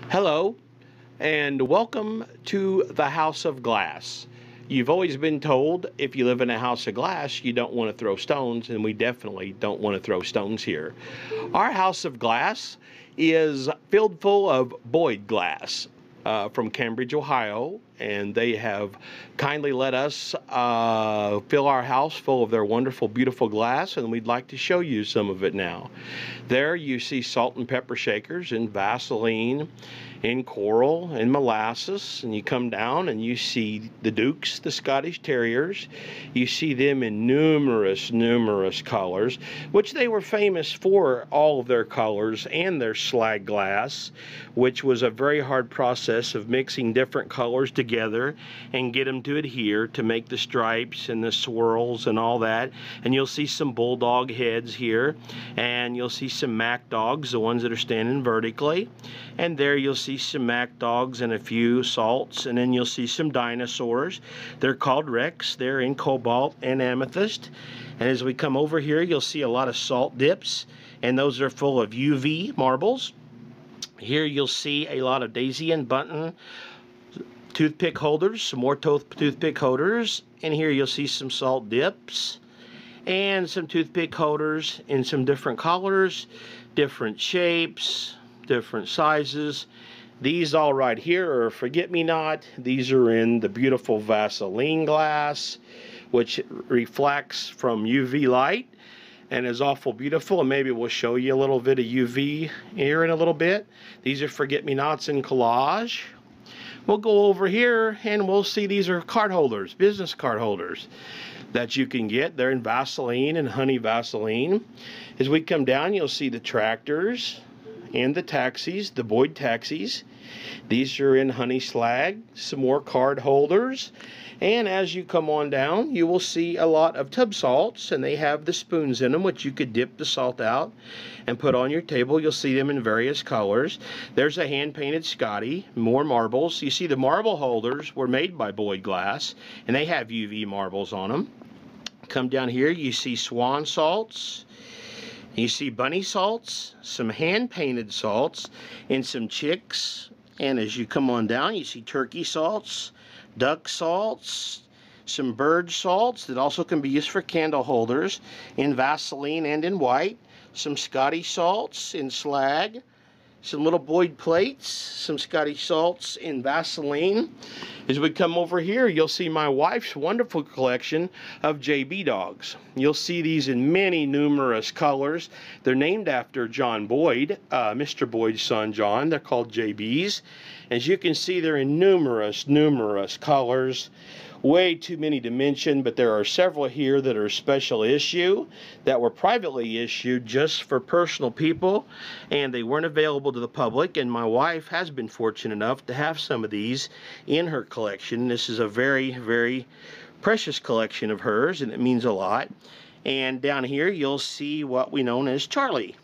Hello, and welcome to the House of Glass. You've always been told if you live in a house of glass, you don't want to throw stones, and we definitely don't want to throw stones here. Our house of glass is filled full of Boyd Glass from Cambridge, Ohio, and they have kindly let us fill our house full of their wonderful, beautiful glass, and we'd like to show you some of it now. There you see salt and pepper shakers and Vaseline and coral and molasses, and you come down and you see the Dukes, the Scottish Terriers. You see them in numerous colors, which they were famous for, all of their colors and their slag glass, which was a very hard process of mixing different colors together and get them to adhere to make the stripes and the swirls and all that. And you'll see some bulldog heads here, and you'll see some Mac dogs, the ones that are standing vertically, and there you'll see some Mac dogs and a few salts, and then you'll see some dinosaurs. They're called Rex. They're in cobalt and amethyst. And as we come over here, you'll see a lot of salt dips, and those are full of UV marbles. Here you'll see a lot of daisy and button toothpick holders, some more toothpick holders, and here you'll see some salt dips and some toothpick holders in some different colors, different shapes, different sizes. These all right here are forget-me-not. These are in the beautiful Vaseline glass, which reflects from UV light and is awful beautiful, and maybe we'll show you a little bit of UV here in a little bit. These are forget-me-nots in collage. We'll go over here and we'll see these are card holders, business card holders that you can get. They're in Vaseline and honey Vaseline. As we come down, you'll see the tractors and the taxis, the Boyd taxis. These are in honey slag, some more card holders. And as you come on down, you will see a lot of tub salts, and they have the spoons in them, which you could dip the salt out and put on your table. You'll see them in various colors. There's a hand-painted Scotty, more marbles. You see the marble holders were made by Boyd Glass, and they have UV marbles on them. Come down here, you see swan salts. You see bunny salts, some hand-painted salts, and some chicks. And as you come on down, you see turkey salts, duck salts, some bird salts that also can be used for candle holders in Vaseline and in white, some Scottish salts in slag, some little Boyd plates, some Scottish salts in Vaseline. As we come over here, you'll see my wife's wonderful collection of JB dogs. You'll see these in many numerous colors. They're named after John Boyd, Mr. Boyd's son John. They're called JBs. As you can see, they're in numerous colors. Way too many to mention, but there are several here that are special issue that were privately issued just for personal people, and they weren't available to the public, and my wife has been fortunate enough to have some of these in her collection. This is a very precious collection of hers, and it means a lot. And down here you'll see what we know as Charlie.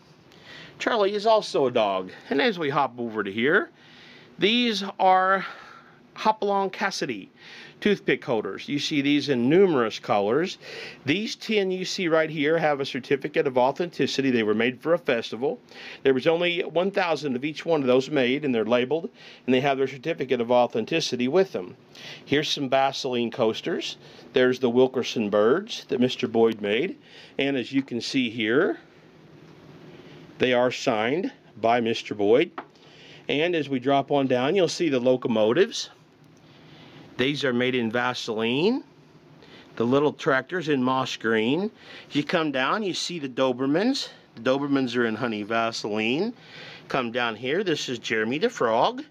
Charlie is also a dog. And as we hop over to here, these are Hopalong Cassidy toothpick holders. You see these in numerous colors. These 10 you see right here have a certificate of authenticity. They were made for a festival. There was only 1,000 of each one of those made, and they're labeled, and they have their certificate of authenticity with them. Here's some Vaseline coasters. There's the Wilkerson birds that Mr. Boyd made, and as you can see here, they are signed by Mr. Boyd. And as we drop on down, you'll see the locomotives. These are made in Vaseline. The little tractors in moss green. As you come down, you see the Dobermans. The Dobermans are in honey Vaseline. Come down here, this is Jeremy the Frog.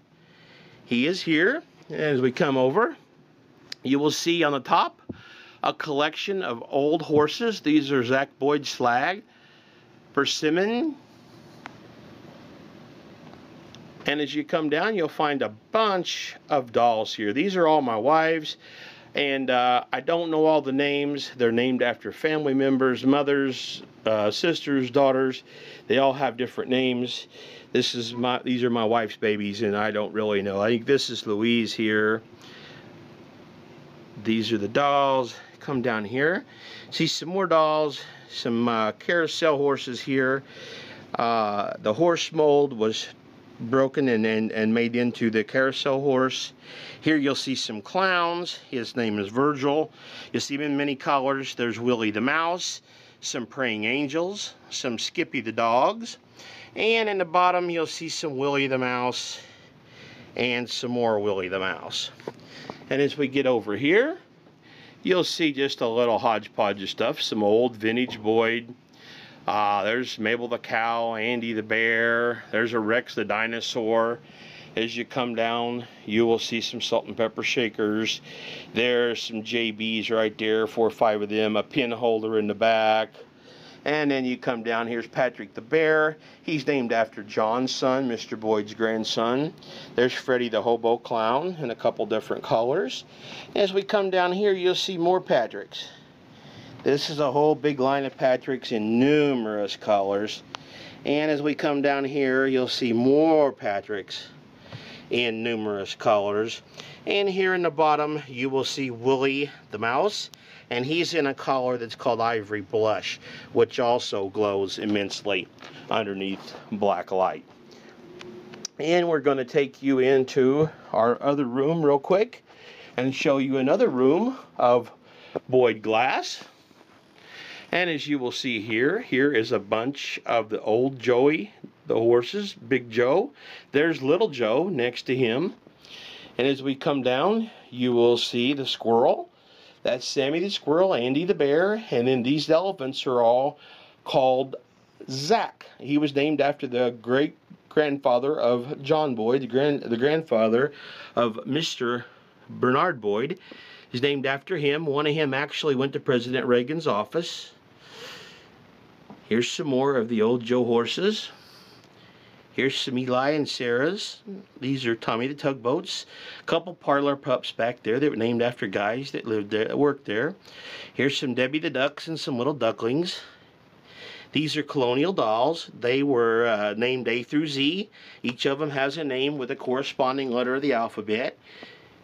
He is here. And as we come over, you will see on the top a collection of old horses. These are Zach Boyd slag, persimmon. And as you come down, you'll find a bunch of dolls here. These are all my wife's, and I don't know all the names. They're named after family members, mothers, sisters, daughters. They all have different names. These are my wife's babies, and I don't really know. I think this is Louise here. These are the dolls. Come down here. See some more dolls, some carousel horses here. The horse mold was broken and made into the carousel horse. Here you'll see some clowns. His name is Virgil. You'll see him in many colors. There's Willie the Mouse, some praying angels, some Skippy the dogs, and in the bottom you'll see some Willie the Mouse and some more Willie the Mouse. And as we get over here, you'll see just a little hodgepodge of stuff, some old vintage Boyd. There's Mabel the cow, Andy the bear, there's a Rex the dinosaur. As you come down, you will see some salt and pepper shakers. There's some JBs right there, 4 or 5 of them, a pin holder in the back. And then you come down, here's Patrick the bear. He's named after John's son, Mr. Boyd's grandson. There's Freddy the hobo clown in a couple different colors. As we come down here, you'll see more Patricks. This is a whole big line of Patricks in numerous colors. And as we come down here, you'll see more Patricks in numerous colors. And here in the bottom, you will see Willie the Mouse. And he's in a color that's called Ivory Blush, which also glows immensely underneath black light. And we're going to take you into our other room real quick and show you another room of Boyd glass. And as you will see here, here is a bunch of the old Joey, the horses, Big Joe. There's Little Joe next to him. And as we come down, you will see the squirrel. That's Sammy the squirrel, Andy the bear, and then these elephants are all called Zach. He was named after the great-grandfather of John Boyd, the grandfather of Mr. Bernard Boyd. He's named after him. One of him actually went to President Reagan's office. Here's some more of the old Joe horses. Here's some Eli and Sarah's. These are Tommy the Tugboats. A couple parlor pups back there that were named after guys that lived there, that worked there. Here's some Debbie the Ducks and some little ducklings. These are Colonial dolls. They were named A through Z. Each of them has a name with a corresponding letter of the alphabet.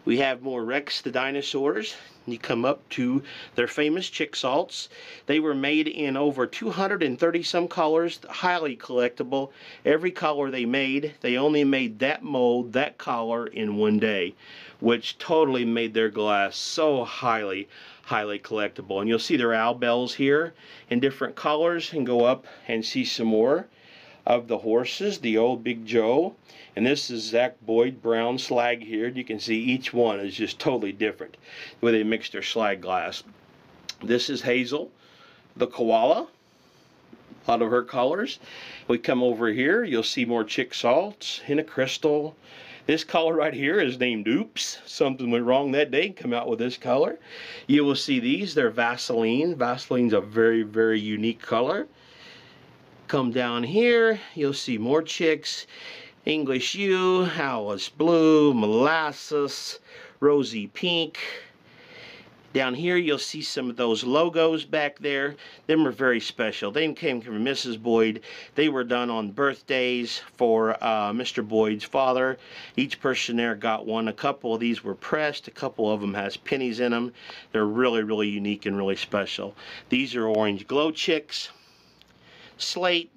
We have more Rex the dinosaurs. You come up to their famous Chick Salts. They were made in over 230 some colors, highly collectible. Every color they made, they only made that mold, that color in one day, which totally made their glass so highly collectible. And you'll see their owl bells here in different colors, and go up and see some more of the horses, the old Big Joe. And this is Zach Boyd Brown slag here. You can see each one is just totally different the way they mix their slag glass. This is Hazel, the koala, a lot of her colors. We come over here, you'll see more Chick Salts, Henna Crystal. This color right here is named Oops. Something went wrong that day, come out with this color. You will see these, they're Vaseline. Vaseline's a very, very unique color. Come down here, you'll see more Chicks. English U, Alice Blue, Molasses, Rosy Pink. Down here you'll see some of those logos back there. Them are very special. They came from Mrs. Boyd. They were done on birthdays for Mr. Boyd's father. Each person there got one. A couple of these were pressed. A couple of them has pennies in them. They're really, really unique and really special. These are Orange Glow Chicks. Slate.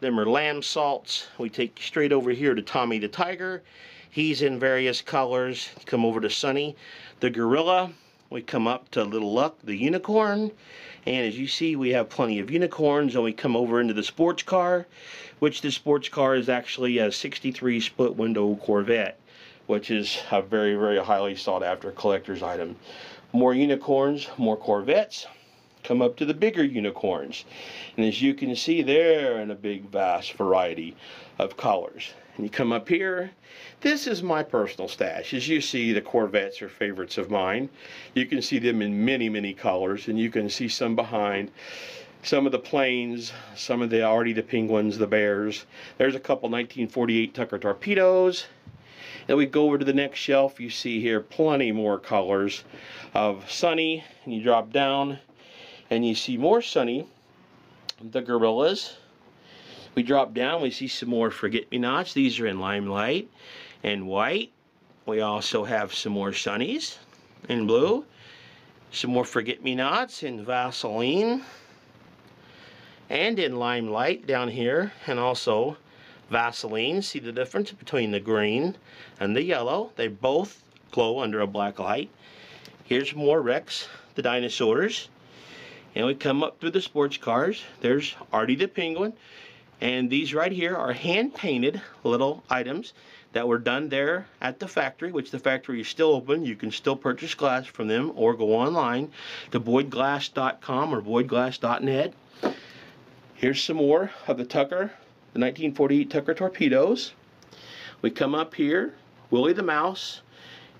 Them are lamb salts. We take you straight over here to Tommy the Tiger. He's in various colors. Come over to Sunny the gorilla. We come up to Little Luck the unicorn. And as you see, we have plenty of unicorns. And we come over into the sports car, which the sports car is actually a 63 split window Corvette, which is a very, very highly sought after collector's item. More unicorns, more Corvettes. Come up to the bigger unicorns, and as you can see, they're in a big vast variety of colors. And you come up here, this is my personal stash. As you see, the Corvettes are favorites of mine. You can see them in many, many colors, and you can see some behind. Some of the planes, some of the already the Penguins, the Bears. There's a couple 1948 Tucker torpedoes. Then we go over to the next shelf. You see here plenty more colors of Sunny, and you drop down and you see more Sunny, the gorillas. We drop down, we see some more Forget-Me-Nots. These are in limelight and white. We also have some more Sunnies in blue. Some more Forget-Me-Nots in Vaseline and in limelight down here, and also Vaseline. See the difference between the green and the yellow? They both glow under a black light. Here's more Rex, the dinosaurs. And we come up through the sports cars. There's Artie the Penguin. And these right here are hand-painted little items that were done there at the factory, which the factory is still open. You can still purchase glass from them or go online to boydglass.com or boydglass.net. Here's some more of the Tucker, the 1948 Tucker torpedoes. We come up here, Willie the Mouse,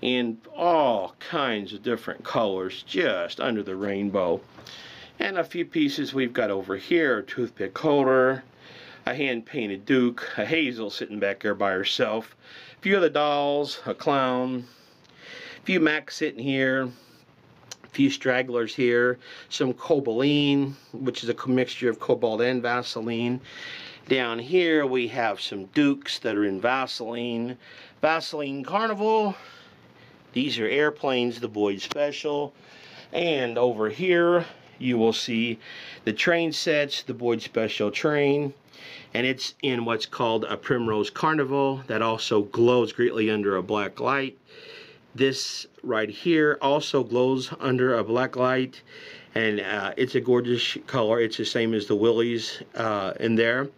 in all kinds of different colors, just under the rainbow. And a few pieces we've got over here, a toothpick holder, a hand-painted Duke, a Hazel sitting back there by herself, a few other dolls, a clown, a few Macs sitting here, a few stragglers here, some Cobalt, which is a mixture of cobalt and Vaseline. Down here we have some Dukes that are in Vaseline, Vaseline Carnival. These are airplanes, the Boyd Special. And over here you will see the train sets, the Boyd Special train. And it's in what's called a Primrose Carnival that also glows greatly under a black light. This right here also glows under a black light, and it's a gorgeous color. It's the same as the Willies in there.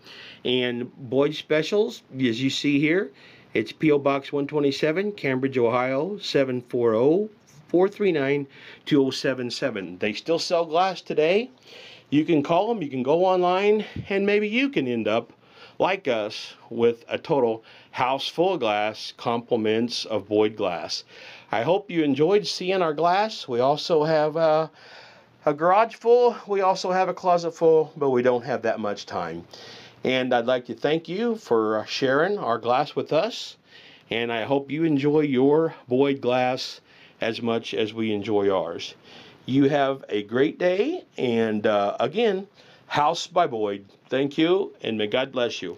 And Boyd Specials, as you see here, it's P.O. Box 127, Cambridge, Ohio 740-439-2077. They still sell glass today. You can call them, you can go online, and maybe you can end up, like us, with a total house full of glass, compliments of Boyd Glass. I hope you enjoyed seeing our glass. We also have a garage full, we also have a closet full, but we don't have that much time. And I'd like to thank you for sharing our glass with us, and I hope you enjoy your Boyd Glass as much as we enjoy ours. You have a great day, and again, House by Boyd. Thank you, and may God bless you.